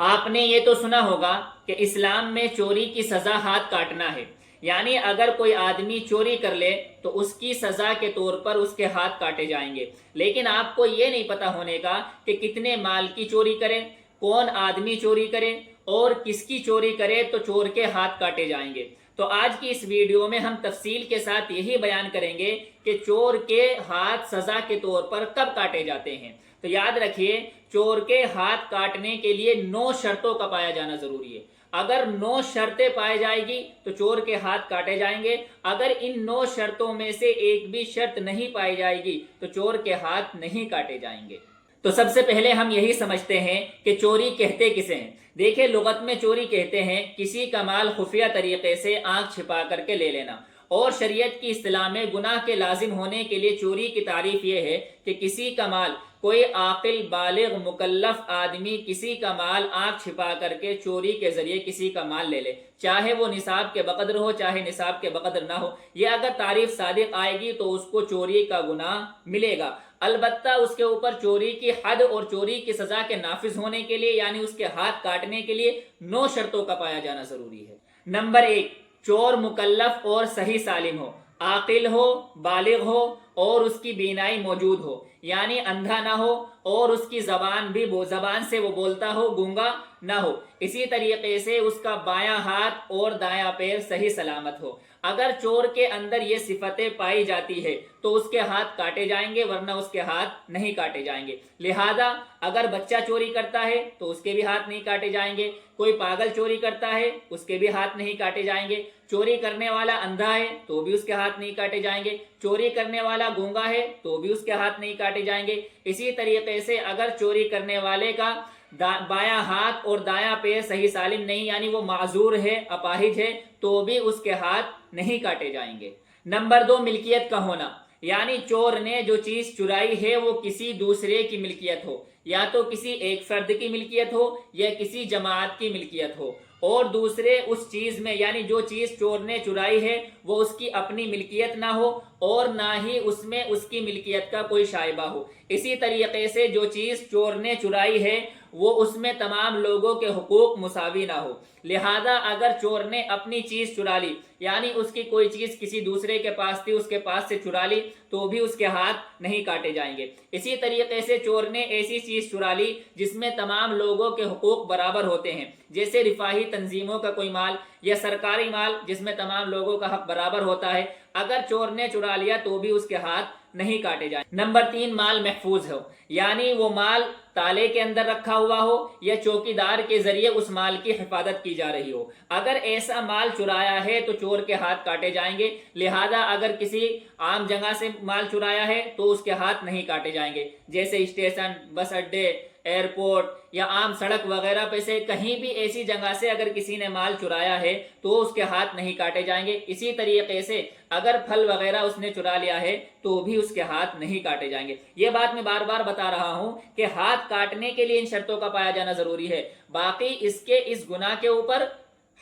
آپ نے یہ تو سنا ہوگا کہ اسلام میں چوری کی سزا ہاتھ کاٹنا ہے، یعنی اگر کوئی آدمی چوری کر لے تو اس کی سزا کے طور پر اس کے ہاتھ کاٹے جائیں گے۔ لیکن آپ کو یہ نہیں پتا ہونے کا کہ کتنے مال کی چوری کرے، کون آدمی چوری کرے اور کس کی چوری کرے تو چور کے ہاتھ کاٹے جائیں گے۔ تو آج کی اس ویڈیو میں ہم تفصیل کے ساتھ یہی بیان کریں گے کہ چور کے ہاتھ سزا کے طور پر کب کاٹے جاتے ہیں۔ تو یاد رکھیے، چور کے ہاتھ کاٹنے کے لیے 9 شرطوں کا پایا جانا ضروری ہے۔ اگر 9 شرطیں پائی جائے گی تو چور کے ہاتھ کاٹے جائیں گے۔ اگر ان 9 شرطوں میں سے ایک بھی شرط نہیں پائی جائے گی تو چور کے ہاتھ نہیں کاٹے جائیں گے۔ تو سب سے پہلے ہم یہی سمجھتے ہیں کہ چوری کہتے کسے ہیں۔ دیکھیں، لغت میں چوری کہتے ہیں کسی کا مال خفیہ طریقے سے آنکھ چھپا کر کے لے لینا، اور شریعت کی اصطلاح میں گناہ کے لازم ہونے کے لیے چوری کی تعریف یہ ہے کہ کسی کا مال، کوئی عاقل بالغ مکلف آدمی کسی کا مال آنکھ چھپا کر کے چوری کے ذریعے کسی کا مال لے لے، چاہے وہ نصاب کے بقدر ہو چاہے نصاب کے بقدر نہ ہو۔ یہ اگر تعریف صادق آئے گی تو اس کو چوری کا گناہ ملے گا۔ البتہ اس کے اوپر چوری کی حد اور چوری کی سزا کے نافذ ہونے کے لیے، یعنی اس کے ہاتھ کاٹنے کے لیے 9 شرطوں کا پایا جانا ضروری ہے۔ نمبر 1، چور مکلف اور صحیح سالم ہو، عاقل ہو، بالغ ہو اور اس کی بینائی موجود ہو، یعنی اندھا نہ ہو اور اس کی زبان سے وہ بولتا ہو، گونگا نہ ہو۔ اسی طریقے سے اس کا بایاں ہاتھ اور دایاں پیر صحیح سلامت ہو۔ اگر چور کے اندر یہ صفتیں پائی جاتی ہے تو اس کے ہاتھ کاٹے جائیں گے، ورنہ اس کے ہاتھ نہیں کاٹے جائیں گے۔ لہذا اگر بچہ چوری کرتا ہے تو اس کے بھی ہاتھ نہیں کاٹے جائیں گے، کوئی پاگل چوری کرتا ہے اس کے بھی ہاتھ نہیں کاٹے جائیں گے، چوری کرنے والا اندھا ہے تو بھی اس کے ہاتھ نہیں کاٹے جائیں گے، چوری کرنے والا گونگا ہے تو بھی اس کے ہاتھ نہیں کاٹے جائیں گے۔ اسی طریقے سے اگر چوری کرنے والے کا بایاں ہاتھ اور دایاں پیر صحیح سالم نہیں، یعنی وہ معذور ہے، اپاہج ہے، تو بھی اس کے ہاتھ نہیں کاٹے جائیں گے۔ نمبر 2، ملکیت کا ہونا، یعنی چور نے جو چیز چرائی ہے وہ کسی دوسرے کی ملکیت ہو، یا تو کسی ایک فرد کی ملکیت ہو یا کسی جماعت کی ملکیت ہو، اور دوسرے اس چیز میں، یعنی جو چیز چور نے چرائی ہے وہ اس کی اپنی ملکیت نہ ہو اور نہ ہی اس میں اس کی ملکیت کا کوئی شائبہ ہو۔ اسی طریقے سے جو چیز چور نے چرائی ہے وہ اس میں تمام لوگوں کے حقوق مساوی نہ ہو۔ لہذا اگر چور نے اپنی چیز چرا لی، یعنی اس کی کوئی چیز کسی دوسرے کے پاس تھی، اس کے پاس سے چرا لی، تو بھی اس کے ہاتھ نہیں کاٹے جائیں گے۔ اسی طریقے سے چور نے ایسی چیز چرا لی جس میں تمام لوگوں کے حقوق برابر ہوتے ہیں، جیسے رفاہی تنظیموں کا کوئی مال یا سرکاری مال جس میں تمام لوگوں کا حق برابر ہوتا ہے، اگر چور نے چرا لیا تو بھی اس کے ہاتھ نہیں کاٹے جائیں۔ نمبر 3، مال محفوظ ہو، یعنی وہ مال تالے کے اندر رکھا ہوا ہو یا چوکی دار کے ذریعے اس مال کی حفاظت کی جا رہی ہو۔ اگر ایسا مال چرایا ہے تو چور کے ہاتھ کاٹے جائیں گے۔ لہذا اگر کسی عام جگہ سے مال چرایا ہے تو اس کے ہاتھ نہیں کاٹے جائیں گے، جیسے اسٹیشن، بس اڈے، ایئرپورٹ یا عام سڑک وغیرہ پہ سے کہیں بھی ایسی جگہ سے اگر کسی نے مال چرایا ہے تو اس کے ہاتھ نہیں کاٹے جائیں گے۔ اسی طریقے سے اگر پھل وغیرہ اس نے چرا لیا ہے تو بھی اس کے ہاتھ نہیں کاٹے جائیں گے۔ یہ بات میں بار بار بتا رہا ہوں کہ ہاتھ کاٹنے کے لیے ان شرطوں کا پایا جانا ضروری ہے، باقی اس گناہ کے اوپر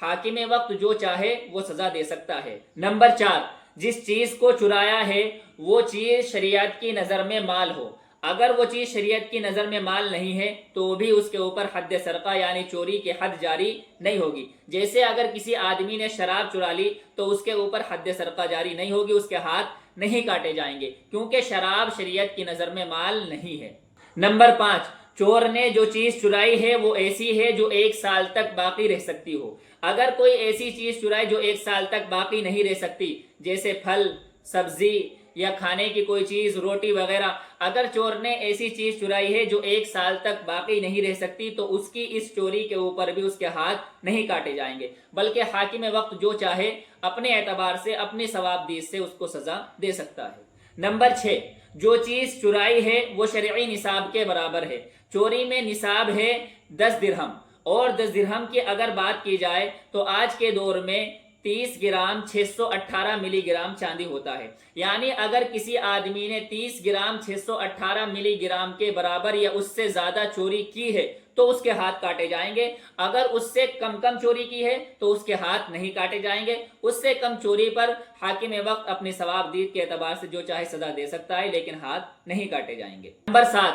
حاکم وقت جو چاہے وہ سزا دے سکتا ہے۔ نمبر 4، جس چیز کو چرایا ہے وہ چیز شریعت کی نظر میں مال ہو۔ اگر وہ چیز شریعت کی نظر میں مال نہیں ہے تو بھی اس کے اوپر حد سرقہ یعنی چوری کی حد جاری نہیں ہوگی۔ جیسے اگر کسی آدمی نے شراب چرا لی تو اس کے اوپر حد سرقہ جاری نہیں ہوگی، اس کے ہاتھ نہیں کاٹے جائیں گے، کیونکہ شراب شریعت کی نظر میں مال نہیں ہے۔ نمبر 5، چور نے جو چیز چرائی ہے وہ ایسی ہے جو 1 سال تک باقی رہ سکتی ہو۔ اگر کوئی ایسی چیز چرائے جو 1 سال تک باقی نہیں رہ سکتی، جیسے پھل، سبزی یا کھانے کی کوئی چیز، روٹی وغیرہ، اگر چور نے ایسی چیز چرائی ہے جو 1 سال تک باقی نہیں رہ سکتی تو اس کی اس چوری کے اوپر بھی اس کے ہاتھ نہیں کاٹے جائیں گے، بلکہ حاکم وقت جو چاہے اپنے اعتبار سے، اپنی ثوابدید سے اس کو سزا دے سکتا ہے۔ نمبر 6، جو چیز چرائی ہے وہ شرعی نصاب کے برابر ہے۔ چوری میں نصاب ہے 10 درہم، اور 10 درہم کی اگر بات کی جائے تو آج کے دور میں 30 گرام 618 ملی گرام چاندی ہوتا ہے، یعنی اگر کسی آدمی نے 30 گرام 618 ملی گرام کے برابر یا اس سے زیادہ چوری کی ہے تو اس کے ہاتھ کاٹے جائیں گے۔ اگر اس سے کم چوری کی ہے تو اس کے ہاتھ نہیں کاٹے جائیں گے۔ اس سے کم چوری پر حاکم وقت اپنی ثوابدید کے اعتبار سے جو چاہے سزا دے سکتا ہے، لیکن ہاتھ نہیں کاٹے جائیں گے۔ نمبر 7،